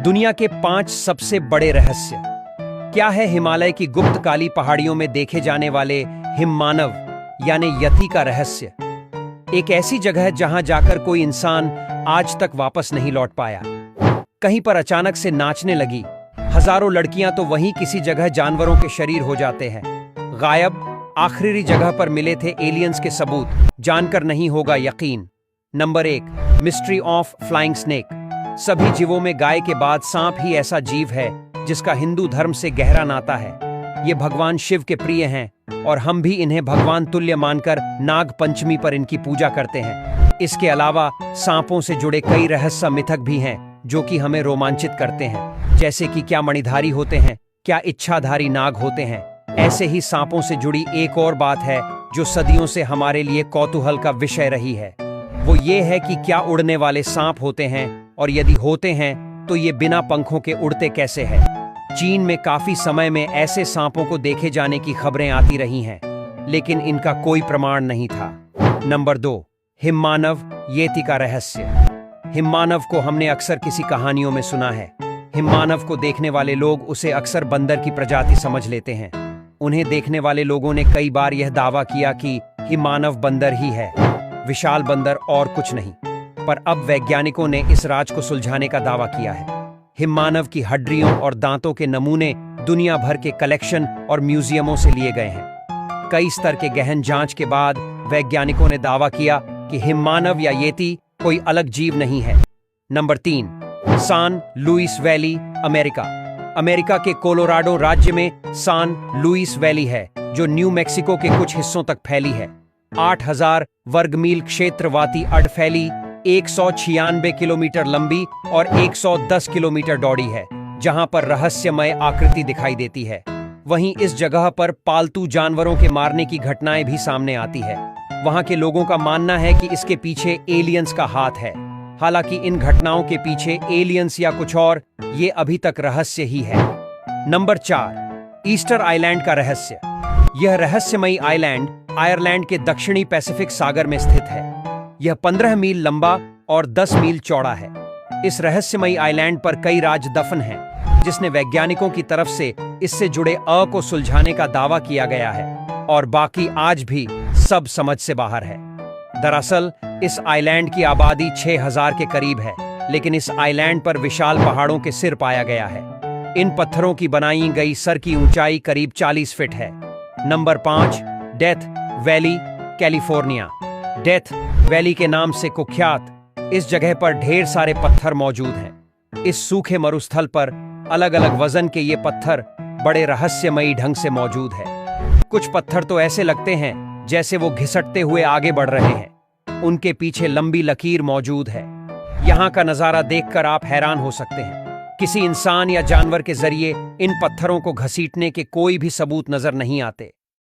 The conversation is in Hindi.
दुनिया के 5 सबसे बड़े रहस्य। क्या है हिमालय की गुप्त काली पहाड़ियों में देखे जाने वाले हिममानव यानी यति का रहस्य? एक ऐसी जगह जहां जाकर कोई इंसान आज तक वापस नहीं लौट पाया। कहीं पर अचानक से नाचने लगी हजारों लड़कियां तो वहीं किसी जगह जानवरों के शरीर हो जाते हैं गायब। आखिरी जगह पर मिले थे एलियंस के सबूत, जानकर नहीं होगा यकीन। Number 1, mystery of flying snake. सभी जीवों में गाय के बाद सांप ही ऐसा जीव है जिसका हिंदू धर्म से गहरा नाता है। ये भगवान शिव के प्रिय हैं और हम भी इन्हें भगवान तुल्य मानकर नाग पंचमी पर इनकी पूजा करते हैं। इसके अलावा सांपों से जुड़े कई रहस्य मिथक भी हैं जो कि हमें रोमांचित करते हैं, जैसे कि क्या मणिधारी होते हैं, क्या इच्छाधारी नाग होते हैं। ऐसे ही सांपों से जुड़ी एक और बात है जो सदियों से हमारे लिए कौतूहल का विषय रही है। वो ये है कि क्या उड़ने वाले सांप होते हैं, और यदि होते हैं तो ये बिना पंखों के उड़ते कैसे हैं। चीन में काफी समय में ऐसे सांपों को देखे जाने की खबरें आती रही हैं, लेकिन इनका कोई प्रमाण नहीं था। नंबर 2, हिममानव येति का रहस्य। हिममानव को हमने अक्सर किसी कहानियों में सुना है। हिममानव को देखने वाले लोग उसे अक्सर बंदर की प्रजाति समझ लेते हैं। उन्हें देखने वाले लोगों ने कई बार यह दावा किया कि हिममानव बंदर ही है, विशाल बंदर और कुछ नहीं। पर अब वैज्ञानिकों ने इस राज को सुलझाने का दावा किया है। हिममानव की हड्डियों और दांतों के नमूने दुनिया भर के कलेक्शन और म्यूजियमों से लिए गए हैं। कई स्तर के गहन जांच के बाद वैज्ञानिकों ने दावा किया कि हिममानव या येति कोई अलग जीव नहीं है। नंबर 3, सान लुइस वैली, अमेरिका। अमेरिका के कोलोराडो राज्य में सान लुइस वैली है जो न्यू मैक्सिको के कुछ हिस्सों तक फैली है। 8000 वर्ग मील क्षेत्रवाती अड फैली 196 किलोमीटर लंबी और 110 किलोमीटर चौड़ी है, जहां पर रहस्यमय आकृति दिखाई देती है। वहीं इस जगह पर पालतू जानवरों के मारने की घटनाएं भी सामने आती है। वहां के लोगों का मानना है कि इसके पीछे एलियंस का हाथ है। हालांकि इन घटनाओं के पीछे एलियंस या कुछ और, ये अभी तक रहस्य ही है। नंबर 4, ईस्टर आइलैंड का रहस्य। यह रहस्यमयी आइलैंड आयरलैंड के दक्षिणी पैसिफिक सागर में स्थित है। यह 15 मील लंबा और 10 मील चौड़ा है। इस रहस्यमयी आइलैंड पर कई राज दफन हैं, जिसने वैज्ञानिकों की तरफ से इससे जुड़े को सुलझाने का दावा किया गया है, और बाकी आज भी सब समझ से बाहर है। दरअसल इस आइलैंड की आबादी 6000 के करीब है, लेकिन इस आइलैंड पर विशाल पहाड़ों के सिर पाया गया है। इन पत्थरों की बनाई गई सर की ऊंचाई करीब 40 फीट है। Number 5, death valley, California. Death valley के नाम से कुख्यात इस जगह पर ढेर सारे पत्थर मौजूद हैं। इस सूखे मरुस्थल पर अलग अलग वजन के ये पत्थर बड़े रहस्यमयी ढंग से मौजूद है। कुछ पत्थर तो ऐसे लगते हैं जैसे वो घिसटते हुए आगे बढ़ रहे हैं। उनके पीछे लंबी लकीर मौजूद है। यहाँ का नजारा देखकर आप हैरान हो सकते हैं। किसी इंसान या जानवर के जरिए इन पत्थरों को घसीटने के कोई भी सबूत नजर नहीं आते।